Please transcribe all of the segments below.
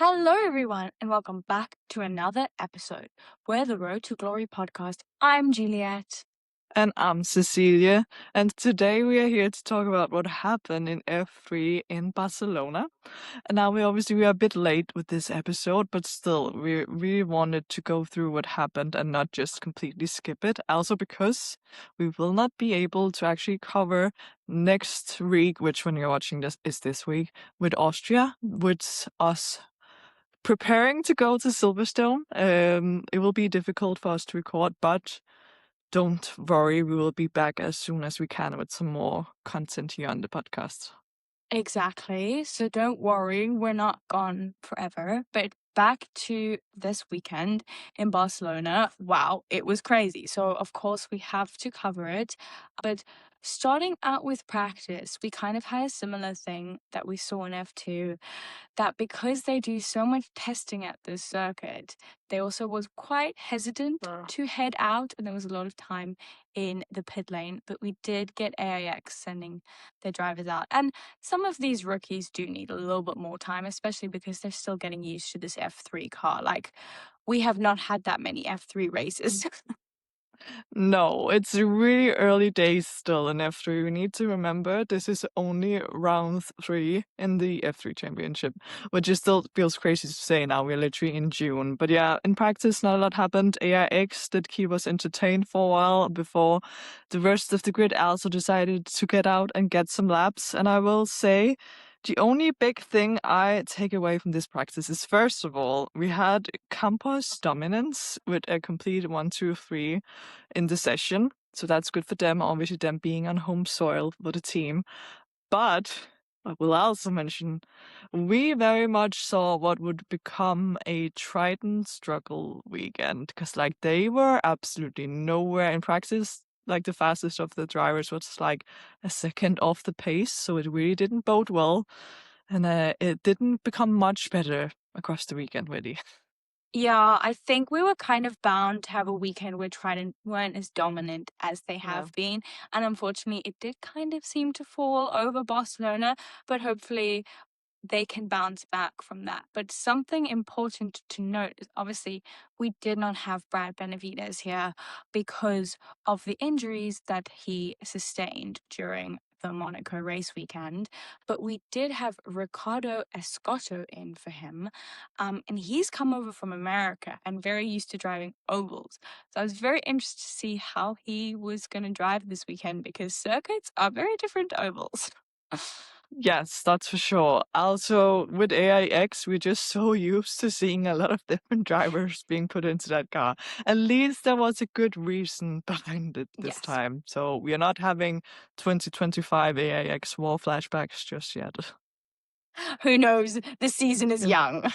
Hello, everyone, and welcome back to another episode. We're the Road to Glory podcast. I'm Juliet. And I'm Cecilia, and today we are here to talk about what happened in F3 in Barcelona. And now we are a bit late with this episode, but still, we really wanted to go through what happened and not just completely skip it. Also because we will not be able to actually cover next week, which when you're watching this is this week, with Austria, with us preparing to go to Silverstone. It will be difficult for us to record, but don't worry, we will be back as soon as we can with some more content here on the podcast. Exactly. So don't worry, we're not gone forever. But back to this weekend in Barcelona. Wow, it was crazy. So, of course, we have to cover it. But starting out with practice, we kind of had a similar thing that we saw in F2, that because they do so much testing at this circuit, they also was quite hesitant to head out, and there was a lot of time in the pit lane. But we did get AIX sending their drivers out. And some of these rookies do need a little bit more time, especially because they're still getting used to this F3 car. Like, we have not had that many F3 races. No, it's really early days still in F3. We need to remember this is only round 3 in the F3 championship, which is still feels crazy to say now. We're literally in June. But yeah, in practice, not a lot happened. AIX did keep us entertained for a while before the rest of the grid also decided to get out and get some laps. And I will say, the only big thing I take away from this practice is, first of all, we had Campos dominance with a complete 1-2-3 in the session. So that's good for them, obviously them being on home soil for the team. But I will also mention, we very much saw what would become a Triton struggle weekend, because like they were absolutely nowhere in practice. Like the fastest of the drivers was like a second off the pace, so it really didn't bode well, and it didn't become much better across the weekend, really. Yeah, I think we were kind of bound to have a weekend where Trident weren't as dominant as they have been. And unfortunately, it did kind of seem to fall over Barcelona, but hopefully they can bounce back from that. But something important to note is obviously we did not have Brad Benavides here because of the injuries that he sustained during the Monaco race weekend. But we did have Ricardo Escotto in for him. And he's come over from America and very used to driving ovals. So I was very interested to see how he was going to drive this weekend because circuits are very different to ovals. Yes, that's for sure. Also, with AIX, we're just so used to seeing a lot of different drivers being put into that car. At least there was a good reason behind it this time. So we are not having 2025 AIX war flashbacks just yet. Who knows? The season is young.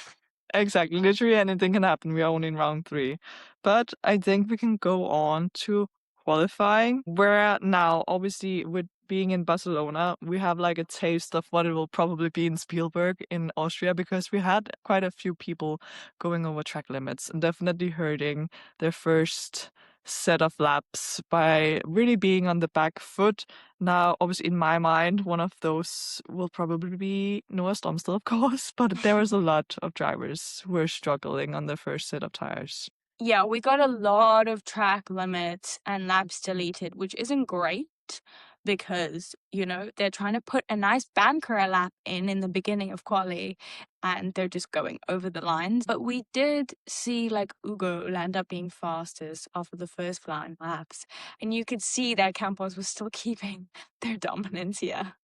Exactly. Literally anything can happen. We're only in round 3. But I think we can go on to qualifying, where now, obviously, with being in Barcelona, we have like a taste of what it will probably be in Spielberg in Austria, because we had quite a few people going over track limits and definitely hurting their first set of laps by really being on the back foot. Now, obviously, in my mind, one of those will probably be Noah Stomstil, of course, but there was a lot of drivers who were struggling on the first set of tires. Yeah, we got a lot of track limits and laps deleted, which isn't great because, they're trying to put a nice banker lap in the beginning of quali and they're just going over the lines. But we did see like Ugo land up being fastest after the first flying laps. And you could see that Campos was still keeping their dominance here.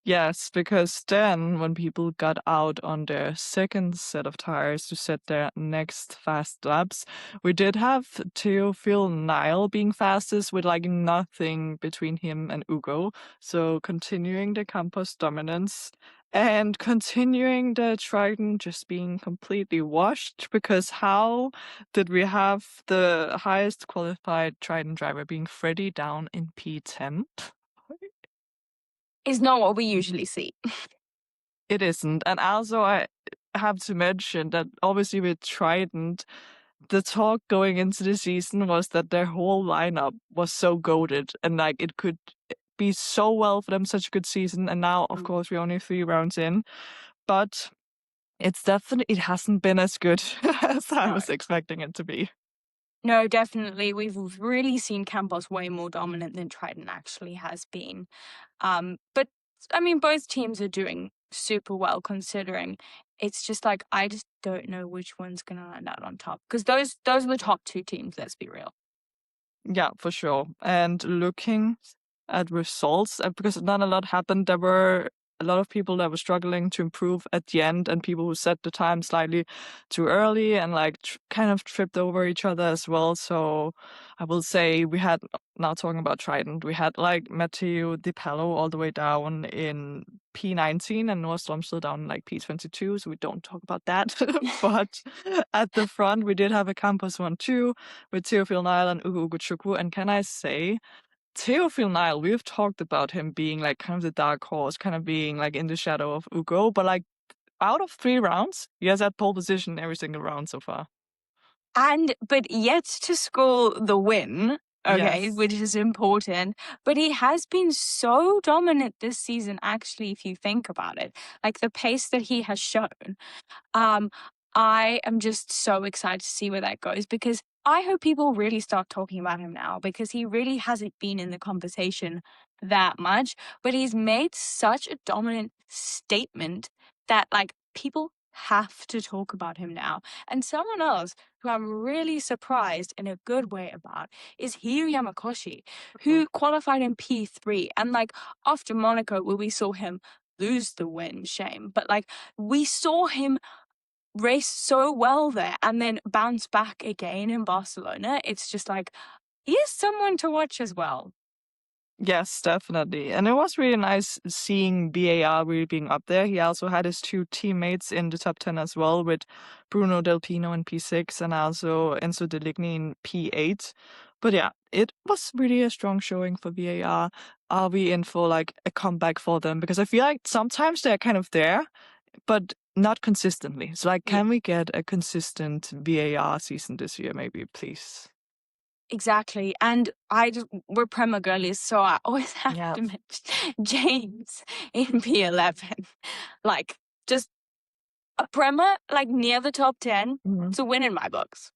Yes, because then when people got out on their second set of tires to set their next fast laps, we did have Théophile Näel being fastest with like nothing between him and Ugo. So continuing the Campos dominance and continuing the Triton just being completely washed, because how did we have the highest qualified Triton driver being Freddie down in P10? Is not what we usually see. It isn't. And also, I have to mention that obviously with Trident, the talk going into the season was that their whole lineup was so goated and like it could be so well for them, such a good season. And now, of course, we're only 3 rounds in. But It hasn't been as good as I No. was expecting it to be. No, definitely. We've really seen Campos way more dominant than Triton actually has been. But I mean, both teams are doing super well considering. It's just like I just don't know which one's gonna land out on top because those are the top two teams. Let's be real. Yeah, for sure. And looking at results, because not a lot happened, there were a lot of people that were struggling to improve at the end, and people who set the time slightly too early and like kind of tripped over each other as well. So I will say we had, now talking about Trident, we had like Matteo Di Pello all the way down in P19 and Noah still down in like P22, so we don't talk about that. But at the front, we did have a Campus 1-2 with Théophile Näel and Ugo Chukwu. And can I say, Théophile Näel, we've talked about him being like kind of the dark horse, kind of being like in the shadow of Ugo, but like out of 3 rounds, he has had pole position every single round so far. But yet to score the win, okay, Yes. which is important. But he has been so dominant this season, actually, if you think about it. Like the pace that he has shown. Um, I am just so excited to see where that goes because I hope people really start talking about him now because he really hasn't been in the conversation that much, but he's made such a dominant statement that like people have to talk about him now. And someone else who I'm really surprised in a good way about is Hiro Yamakoshi, Mhm. who qualified in P3 and like after Monaco where we saw him lose the win, shame, but like we saw him race so well there and then bounce back again in Barcelona. It's just like, he is someone to watch as well. Yes, definitely. And it was really nice seeing BAR really being up there. He also had his 2 teammates in the top 10 as well, with Bruno Del Pino in P6 and also Enzo Deligny in P8. But yeah, it was really a strong showing for BAR. Are we in for like a comeback for them? Because I feel like sometimes they're kind of there, but not consistently. So like, Yeah, can we get a consistent BAR season this year, maybe, please? exactly. And we're Prema girlies, so I always have Yeah. to mention James in P11. Like, just a Prema, like near the top 10, it's a win in my books.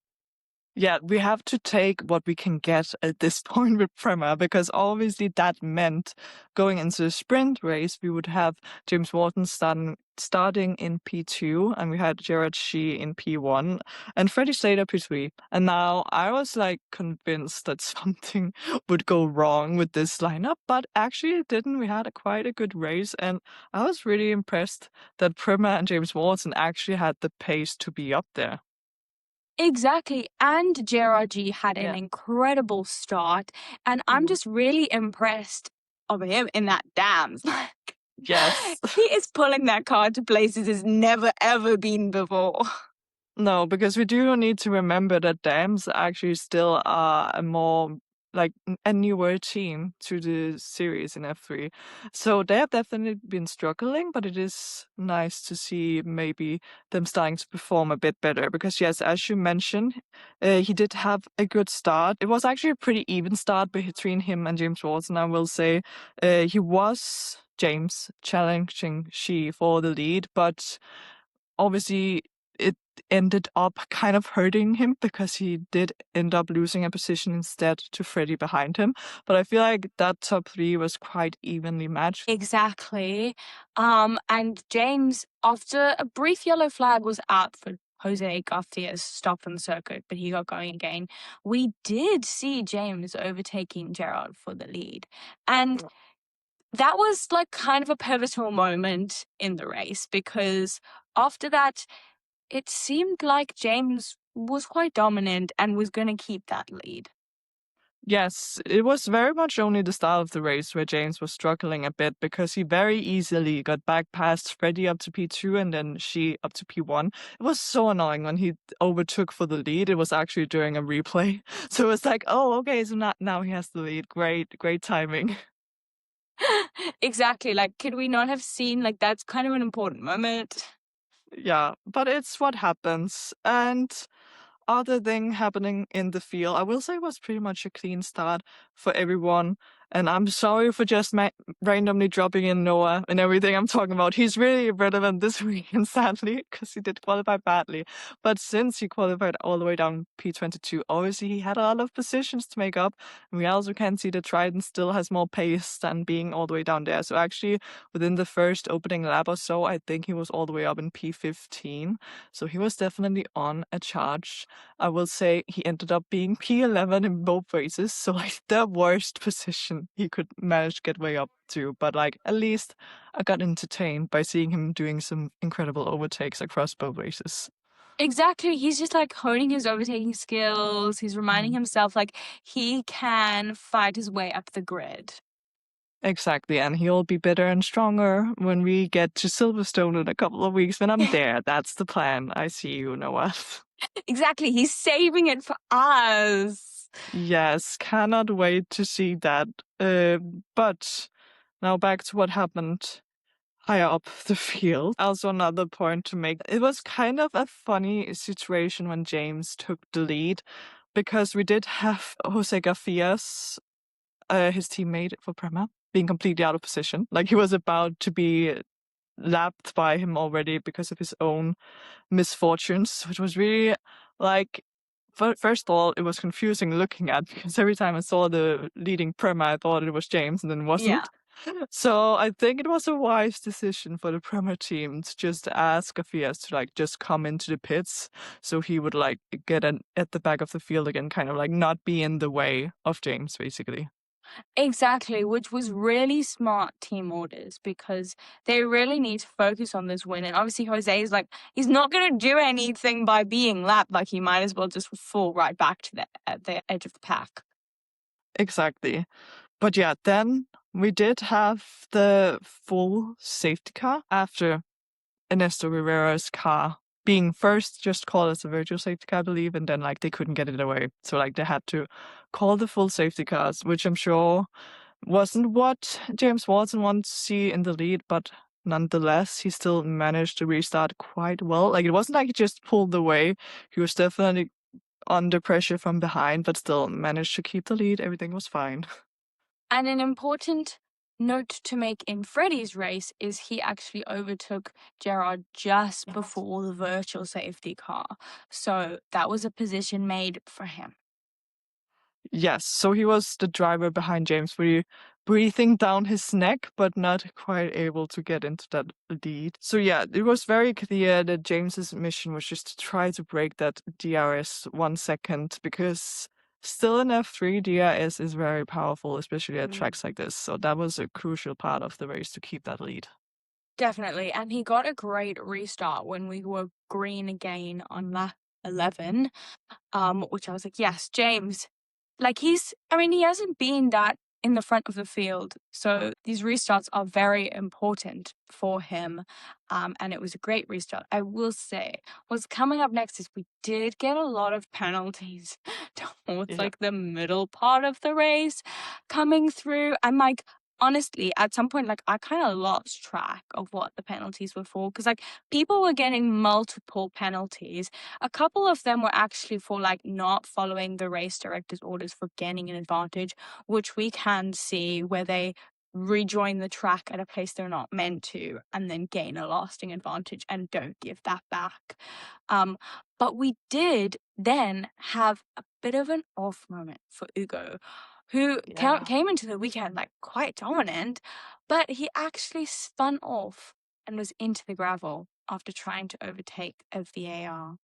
Yeah, we have to take what we can get at this point with Prema, because obviously that meant going into the sprint race, we would have James Walton starting in P2, and we had Gerard Shee in P1, and Freddie Slater P3. And now I was like convinced that something would go wrong with this lineup, but actually it didn't. We had quite a good race, and I was really impressed that Prema and James Walton actually had the pace to be up there. Exactly. And JRG had an Yeah. incredible start. And I'm just really impressed of him in that dams. Yes. He is pulling that car to places it's never ever been before. No, because we do need to remember that Dams actually still are a more like a newer team to the series in F3. So they have definitely been struggling, but it is nice to see maybe them starting to perform a bit better. Because yes, as you mentioned, he did have a good start. It was actually a pretty even start between him and James Watson, I will say. He was James challenging She for the lead, but obviously it ended up kind of hurting him because he did end up losing a position instead to Freddie behind him. But I feel like that top 3 was quite evenly matched. Exactly. And James, after a brief yellow flag was out for Jose Garcia's stop on the circuit, but he got going again. We did see James overtaking Gerard for the lead. And that was like kind of a pivotal moment in the race because after that, it seemed like James was quite dominant and was going to keep that lead. Yes, it was very much only the start of the race where James was struggling a bit because he very easily got back past Freddie up to P2 and then She up to P1. It was so annoying when he overtook for the lead. It was actually during a replay. So it was like, oh, okay, so now he has the lead. Great timing. Exactly. Like, could we not have seen like that's kind of an important moment? Yeah, but it's what happens. And other thing happening in the field, I will say it was pretty much a clean start for everyone. And I'm sorry for just randomly dropping in Noah and everything I'm talking about. He's really irrelevant this weekend, sadly, because he did qualify badly. But since he qualified all the way down P22, obviously he had a lot of positions to make up. And we also can see that Trident still has more pace than being all the way down there. So actually, within the first opening lap or so, I think he was all the way up in P15. So he was definitely on a charge. I will say he ended up being P11 in both races, so like the worst position he could manage to get way up to. But like at least I got entertained by seeing him doing some incredible overtakes across both races. Exactly. He's just like honing his overtaking skills. He's reminding himself like he can fight his way up the grid. Exactly, and he'll be better and stronger when we get to Silverstone in a couple of weeks when I'm there. That's the plan. I see you, Noah. Exactly. He's saving it for us. Yes, cannot wait to see that. But now back to what happened higher up the field. Also, another point to make. It was kind of a funny situation when James took the lead because we did have Jose Garcias, his teammate for Prema, being completely out of position. Like he was about to be lapped by him already because of his own misfortunes, which was really like, first of all, it was confusing looking at because every time I saw the leading Prema, I thought it was James and then it Yeah. wasn't. So I think it was a wise decision for the Prema team to just ask Afias to like just come into the pits so he would like get at the back of the field again, kind of like not be in the way of James, basically. Exactly, which was really smart team orders because they really need to focus on this win. And obviously, Jose is like, he's not going to do anything by being lapped. Like, he might as well just fall right back to the edge of the pack. Exactly. But yeah, then we did have the full safety car after Ernesto Rivera's car being first just called as a virtual safety car, I believe, and then like they couldn't get it away. So like they had to call the full safety cars, which I'm sure wasn't what James Watson wanted to see in the lead, but nonetheless, he still managed to restart quite well. Like it wasn't like he just pulled away. He was definitely under pressure from behind, but still managed to keep the lead. Everything was fine. And an important note to make in Freddie's race is he actually overtook Gerard just before the virtual safety car. So that was a position made for him. Yes, so he was the driver behind James, breathing down his neck, but not quite able to get into that lead. So yeah, it was very clear that James's mission was just to try to break that DRS 1 second, because still in F3, DRS is very powerful, especially at tracks like this. So that was a crucial part of the race to keep that lead. Definitely. And he got a great restart when we were green again on lap 11. Which I was like, yes, James. Like he hasn't been that in the front of the field. So these restarts are very important for him. And it was a great restart. I will say what's coming up next is we did get a lot of penalties towards like the middle part of the race coming through. And like, honestly, at some point, like I kind of lost track of what the penalties were for because like people were getting multiple penalties. A couple of them were actually for like not following the race director's orders for gaining an advantage, which we can see where they rejoin the track at a place they're not meant to and then gain a lasting advantage and don't give that back. But we did then have a bit of an off moment for Ugo, who came into the weekend like quite dominant, but he actually spun off and was into the gravel after trying to overtake a VAR.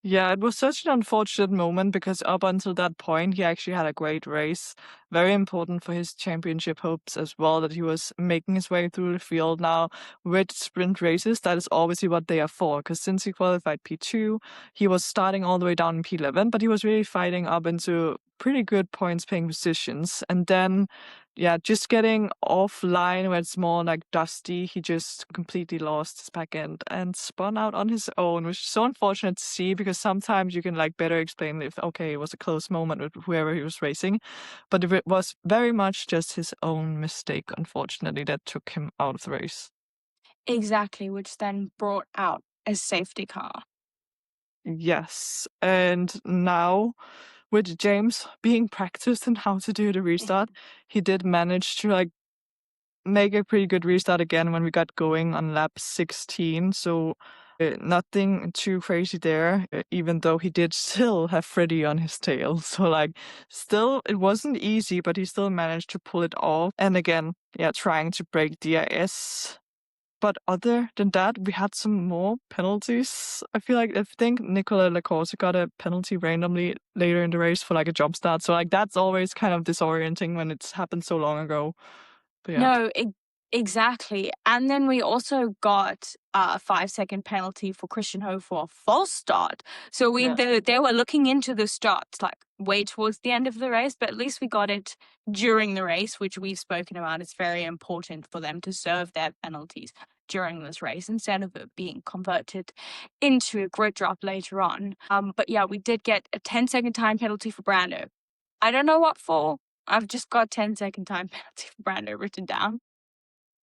Yeah, it was such an unfortunate moment because up until that point, he actually had a great race. Very important for his championship hopes as well, that he was making his way through the field. Now, with sprint races, that is obviously what they are for, because since he qualified P2, he was starting all the way down in P11, but he was really fighting up into pretty good points paying positions. And then, yeah, just getting offline where it's more like dusty, he just completely lost his back end and spun out on his own, which is so unfortunate to see because sometimes you can like better explain if, okay, it was a close moment with whoever he was racing. But it was very much just his own mistake, unfortunately, that took him out of the race. Exactly, which then brought out a safety car. Yes. And now with James being practiced in how to do the restart, he did manage to like make a pretty good restart again when we got going on lap 16. So nothing too crazy there, even though he did still have Freddie on his tail. So like, still, it wasn't easy, but he still managed to pull it off. And again, yeah, trying to break DRS. But other than that, we had some more penalties. I think Nicola Lacorte got a penalty randomly later in the race for like a jump start. So like that's always kind of disorienting when it's happened so long ago. But yeah. No, exactly. And then we also got a 5-second penalty for Christian Ho for a false start. So they were looking into the starts like way towards the end of the race, but at least we got it during the race, which we've spoken about. It's very important for them to serve their penalties during this race instead of it being converted into a grid drop later on. But yeah, we did get a 10-second time penalty for Brando. I don't know what for. I've just got 10-second time penalty for Brando written down.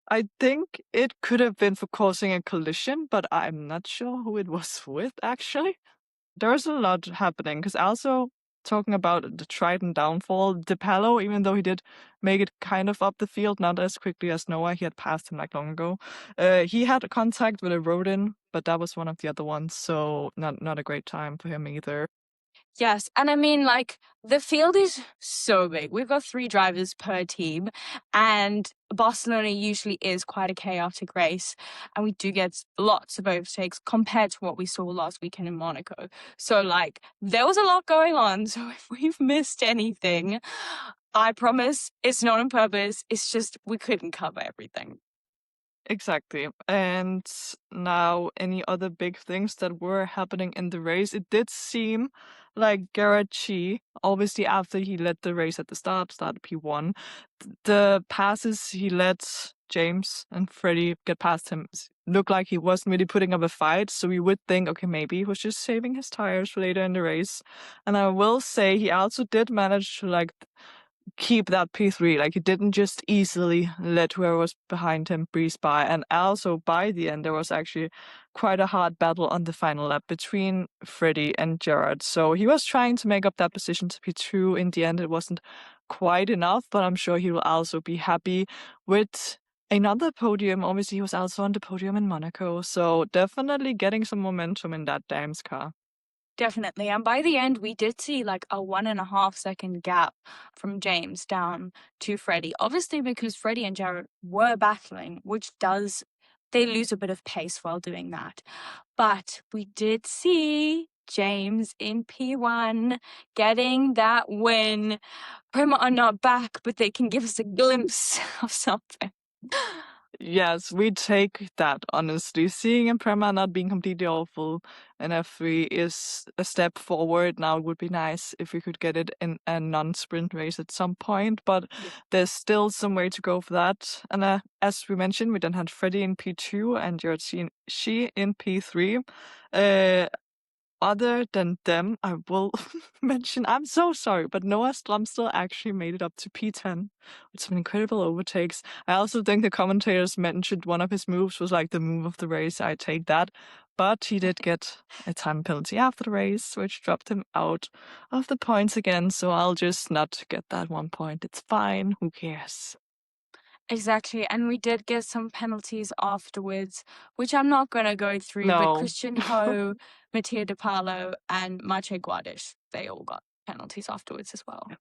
I think it could have been for causing a collision, but I'm not sure who it was with, actually. There's a lot happening, because also talking about the Triton downfall, DePalo, even though he did make it kind of up the field, not as quickly as Noah, he had passed him like long ago. He had a contact with a rodent, but that was one of the other ones, so not a great time for him either. Yes, and I mean, like, the field is so big. We've got 3 drivers per team, and Barcelona usually is quite a chaotic race, and we do get lots of overtakes compared to what we saw last weekend in Monaco. So, like, there was a lot going on, so if we've missed anything, I promise it's not on purpose, it's just we couldn't cover everything. Exactly. And now, any other big things that were happening in the race? It did seem like Garrett Chi, obviously after he led the race at the start, started P1, the passes he let James and Freddie get past him looked like he wasn't really putting up a fight. So we would think, okay, maybe he was just saving his tires for later in the race. And I will say he also did manage to like keep that P3. Like he didn't just easily let whoever was behind him breeze by. And also by the end, there was actually quite a hard battle on the final lap between Freddie and Gerard. So he was trying to make up that position to P2. In the end, it wasn't quite enough, but I'm sure he will also be happy with another podium. Obviously, he was also on the podium in Monaco. So definitely getting some momentum in that Dams car. Definitely. And by the end, we did see like a 1.5-second gap from James down to Freddie. Obviously, because Freddie and Jared were battling, they lose a bit of pace while doing that. But we did see James in P1 getting that win. Prema are not back, but they can give us a glimpse of something. Yes, we take that, honestly. Seeing in Prema not being completely awful in F3 is a step forward. Now it would be nice if we could get it in a non-sprint race at some point, but there's still some way to go for that. And as we mentioned, we then had Freddie in P2 and Jared She in P3. Other than them, I will mention, I'm so sorry, but Noah Slumstill actually made it up to P10 with some incredible overtakes. I also think the commentators mentioned one of his moves was like the move of the race. I take that. But he did get a time penalty after the race, which dropped him out of the points again. So I'll just not get that 1 point. It's fine. Who cares? Exactly, and we did get some penalties afterwards, which I'm not going to go through, but No. Christian Ho, Mattia De Paulo, and Maciej Guadish, they all got penalties afterwards as well.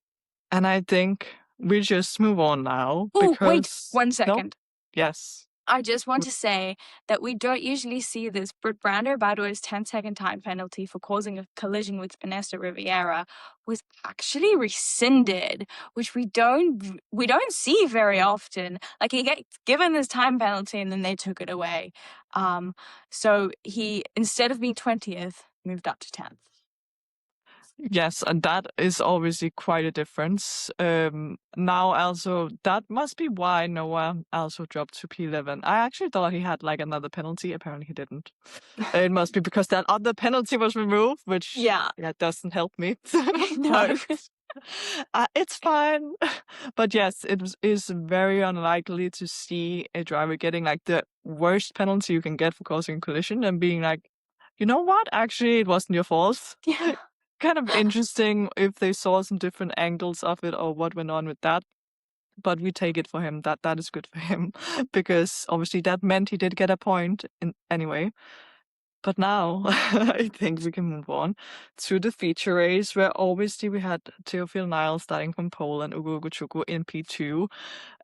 And I think we just move on now. Oh, wait, Because 1 No? second. Yes. I just want to say that we don't usually see this, but Brando Badoer's 10-second time penalty for causing a collision with Vanessa Riviera was actually rescinded, which we don't see very often. Like he gets given this time penalty and then they took it away. So he, instead of being 20th, moved up to 10th. Yes, and that is obviously quite a difference. Now also, that must be why Noah also dropped to P11. I actually thought he had like another penalty. Apparently he didn't. It must be because that other penalty was removed, which Yeah, doesn't help me. no. It's fine. But yes, is very unlikely to see a driver getting like the worst penalty you can get for causing a collision and being like, you know what? Actually, it wasn't your fault. Yeah. kind of interesting if they saw some different angles of it or what went on with that. But we take it for him. That is good for him because obviously that meant he did get a point in anyway. But now I think we can move on to the feature race where obviously we had Théophile Näel starting from pole and Ugo Ugochukwu in P2.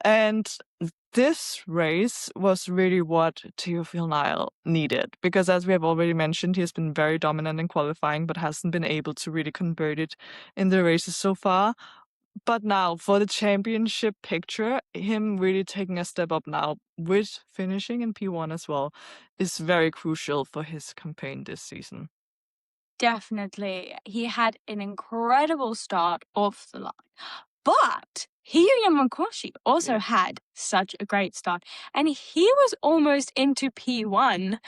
And this race was really what Théophile Näel needed because as we have already mentioned, he has been very dominant in qualifying but hasn't been able to really convert it in the races so far. But now for the championship picture, him really taking a step up now with finishing in P1 as well is very crucial for his campaign this season. Definitely. He had an incredible start off the line. But Hiyu Yamakoshi also Yes. had such a great start. And he was almost into P1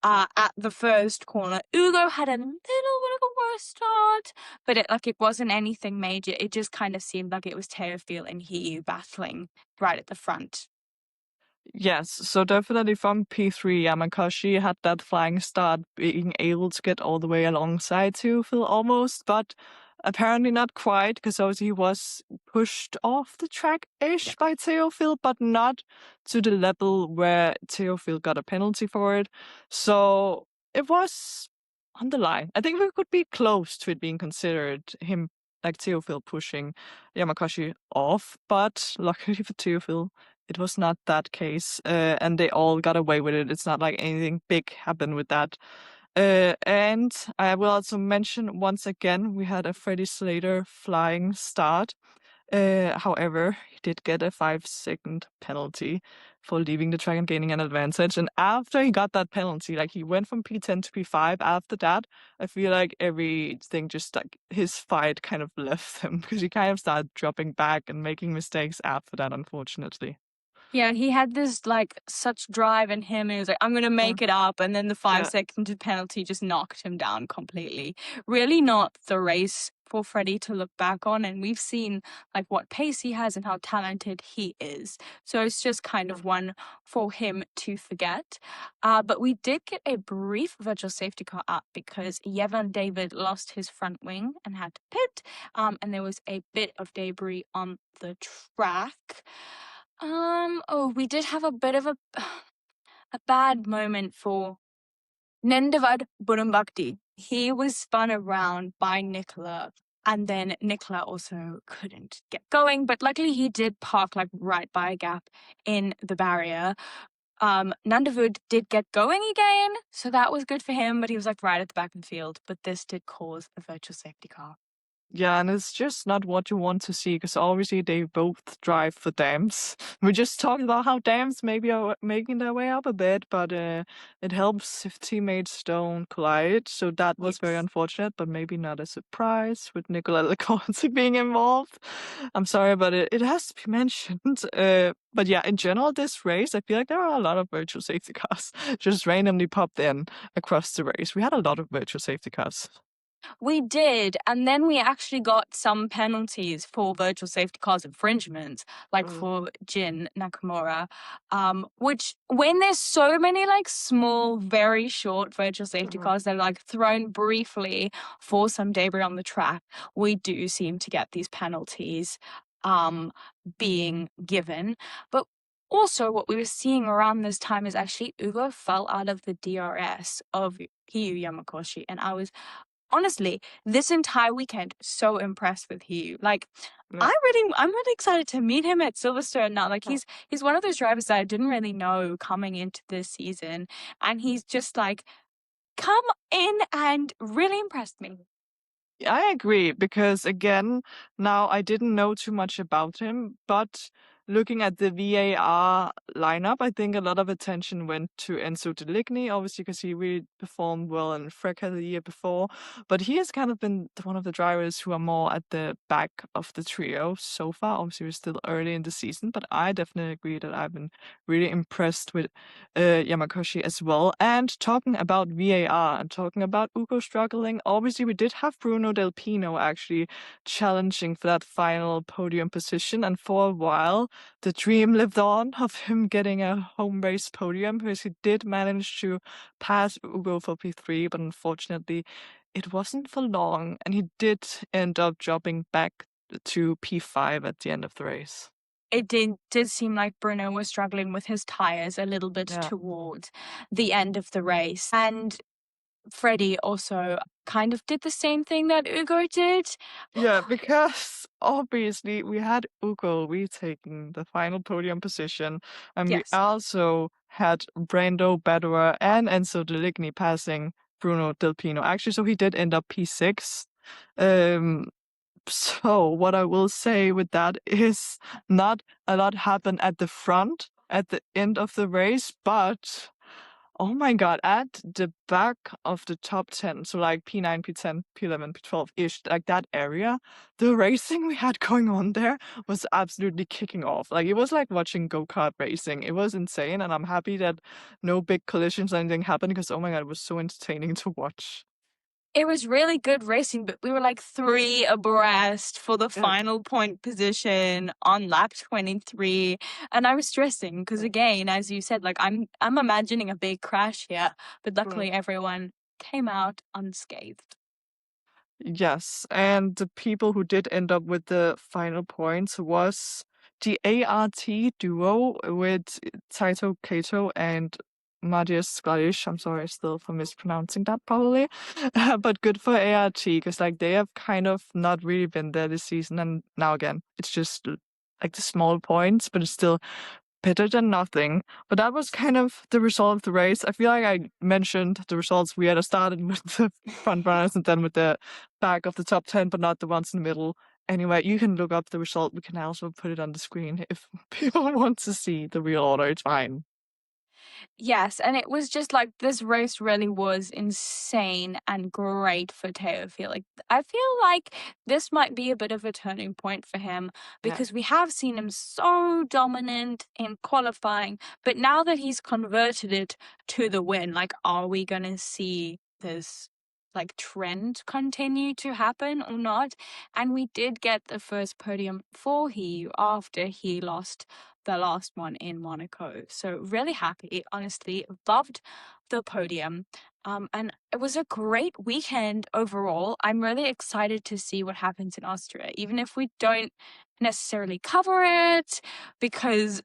at the first corner. Ugo had a little bit of a worse start, but it wasn't anything major. It just kind of seemed like it was Théophile and Hiyu battling right at the front. Yes, so definitely from P3, Yamakashi had that flying start, being able to get all the way alongside Théophile almost, but apparently not quite, because obviously he was pushed off the track-ish by Théophile, but not to the level where Théophile got a penalty for it. So it was on the line. I think we could be close to it being considered him, like Théophile pushing Yamakashi off, but luckily for Théophile, it was not that case, and they all got away with it. It's not like anything big happened with that. And I will also mention once again, we had a Freddie Slater flying start. However, he did get a 5-second penalty for leaving the track and gaining an advantage. And after he got that penalty, like he went from P10 to P5 after that, I feel like everything just like his fight kind of left him because he kind of started dropping back and making mistakes after that, unfortunately. Yeah, he had this like such drive in him. He was like, I'm gonna Yeah. make it up, and then the Yeah. 5 second penalty just knocked him down completely. Really not the race for Freddie to look back on, and we've seen like what pace he has and how talented he is. So it's just kind of one for him to forget. But we did get a brief virtual safety car up because Yevan David lost his front wing and had to pit. And there was a bit of debris on the track. We did have a bit of a bad moment for Nendavad Burumbakti. He was spun around by Nicola, and then Nicola also couldn't get going, but luckily he did park like right by a gap in the barrier. Nandavud did get going again, so that was good for him, but he was like right at the back of the field. But this did cause a virtual safety car. Yeah, and it's just not what you want to see because obviously they both drive for dams. We just talked about how dams maybe are making their way up a bit, but it helps if teammates don't collide. So that was very Yes. unfortunate, but maybe not a surprise with Nicola Lecorsi being involved. I'm sorry, but it has to be mentioned. But yeah, in general, this race, I feel like there are a lot of virtual safety cars just randomly popped in across the race. We had a lot of virtual safety cars. We did, and then we actually got some penalties for virtual safety cars infringements, like for Jin Nakamura, which when there's so many like small, very short virtual safety cars that are like thrown briefly for some debris on the track, we do seem to get these penalties being given. But also, what we were seeing around this time is actually Ugo fell out of the DRS of Hiyu Yamakoshi, and I was honestly, this entire weekend, so impressed with Hugh. Like, Yeah. I'm really excited to meet him at Silverstone now. Like, he's one of those drivers that I didn't really know coming into this season, and he's just like come in and really impressed me. I agree because again, now I didn't know too much about him, but looking at the VAR lineup, I think a lot of attention went to Enzo Deligny, obviously because he really performed well in Freca the year before. But he has kind of been one of the drivers who are more at the back of the trio so far. Obviously, we're still early in the season, but I definitely agree that I've been really impressed with Yamakoshi as well. And talking about VAR and talking about Ugo struggling, obviously we did have Bruno Del Pino actually challenging for that final podium position. And for a while, the dream lived on of him getting a home race podium because he did manage to pass Ugo for P3, but unfortunately it wasn't for long, and he did end up dropping back to P5 at the end of the race. It did seem like Bruno was struggling with his tires a little bit Yeah. towards the end of the race, and Freddie also kind of did the same thing that Ugo did. Yeah, because obviously we had Ugo retaking the final podium position, and we Yes. also had Brando Badua and Enzo Deligny passing Bruno Del Pino. Actually, so he did end up P6. Um, so what I will say with that is not a lot happened at the front at the end of the race, but oh my god, at the back of the top 10, so like P9, P10, P11, P12-ish, like that area, the racing we had going on there was absolutely kicking off. Like it was like watching go-kart racing. It was insane, and I'm happy that no big collisions or anything happened because oh my god, it was so entertaining to watch. It was really good racing, but we were like 3 abreast for the Yeah. final point position on lap 23, and I was stressing because, again, as you said, like, I'm imagining a big crash here, but luckily everyone came out unscathed. Yes, and the people who did end up with the final points was the ART duo with Taito Kato and Matthias Skladish. I'm sorry still for mispronouncing that probably. But good for ART because like they have kind of not really been there this season, and now again it's just like the small points, but it's still better than nothing. But that was kind of the result of the race. I feel like I mentioned the results. We had started with the front runners and then with the back of the top 10, but not the ones in the middle. Anyway, you can look up the result. We can also put it on the screen if people want to see the real order. It's fine. Yes, and it was just like this race really was insane and great for Théophile. Like, I feel like this might be a bit of a turning point for him Yeah. because we have seen him so dominant in qualifying, but now that he's converted it to the win, like, are we gonna see this like trend continue to happen or not? And we did get the first podium for He after he lost the last one in Monaco. So really happy, honestly, loved the podium. And it was a great weekend overall. I'm really excited to see what happens in Austria, even if we don't necessarily cover it, because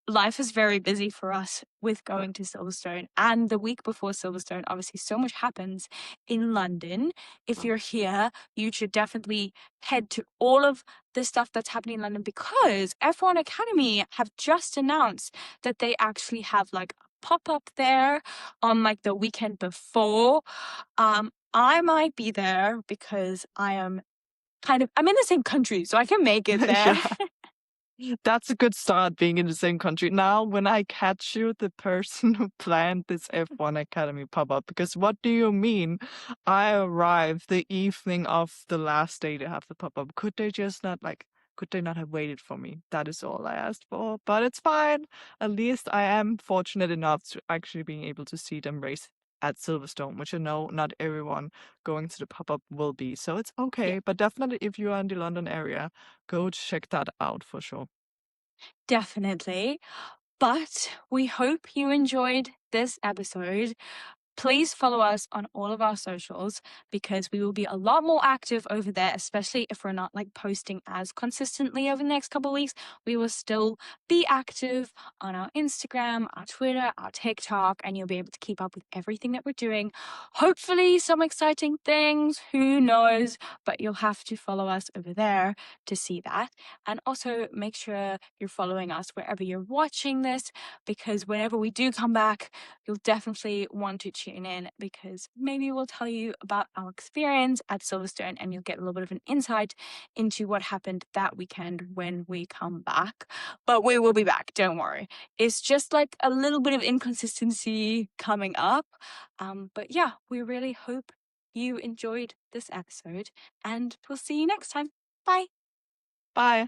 life is very busy for us with going to Silverstone. And the week before Silverstone, obviously, so much happens in London. If you're here, you should definitely head to all of the stuff that's happening in London because F1 Academy have just announced that they actually have like a pop-up there on like the weekend before. I might be there because I'm in the same country, so I can make it there. Yeah. That's a good start being in the same country. Now, when I catch you, the person who planned this F1 Academy pop-up, because what do you mean? I arrived the evening of the last day to have the pop-up. Could they not have waited for me? That is all I asked for, but it's fine. At least I am fortunate enough to actually being able to see them race at Silverstone, which I know not everyone going to the pop-up will be. So it's Yeah, okay, but definitely if you are in the London area, go check that out for sure. definitely. But we hope you enjoyed this episode. Please follow us on all of our socials because we will be a lot more active over there, especially if we're not like posting as consistently over the next couple of weeks. We will still be active on our Instagram, our Twitter, our TikTok, and you'll be able to keep up with everything that we're doing. Hopefully, some exciting things, who knows? But you'll have to follow us over there to see that. And also make sure you're following us wherever you're watching this because whenever we do come back, you'll definitely want to tune in because maybe we'll tell you about our experience at Silverstone and you'll get a little bit of an insight into what happened that weekend when we come back. But we will be back, don't worry. It's just like a little bit of inconsistency coming up. But yeah, we really hope you enjoyed this episode and we'll see you next time. Bye. Bye.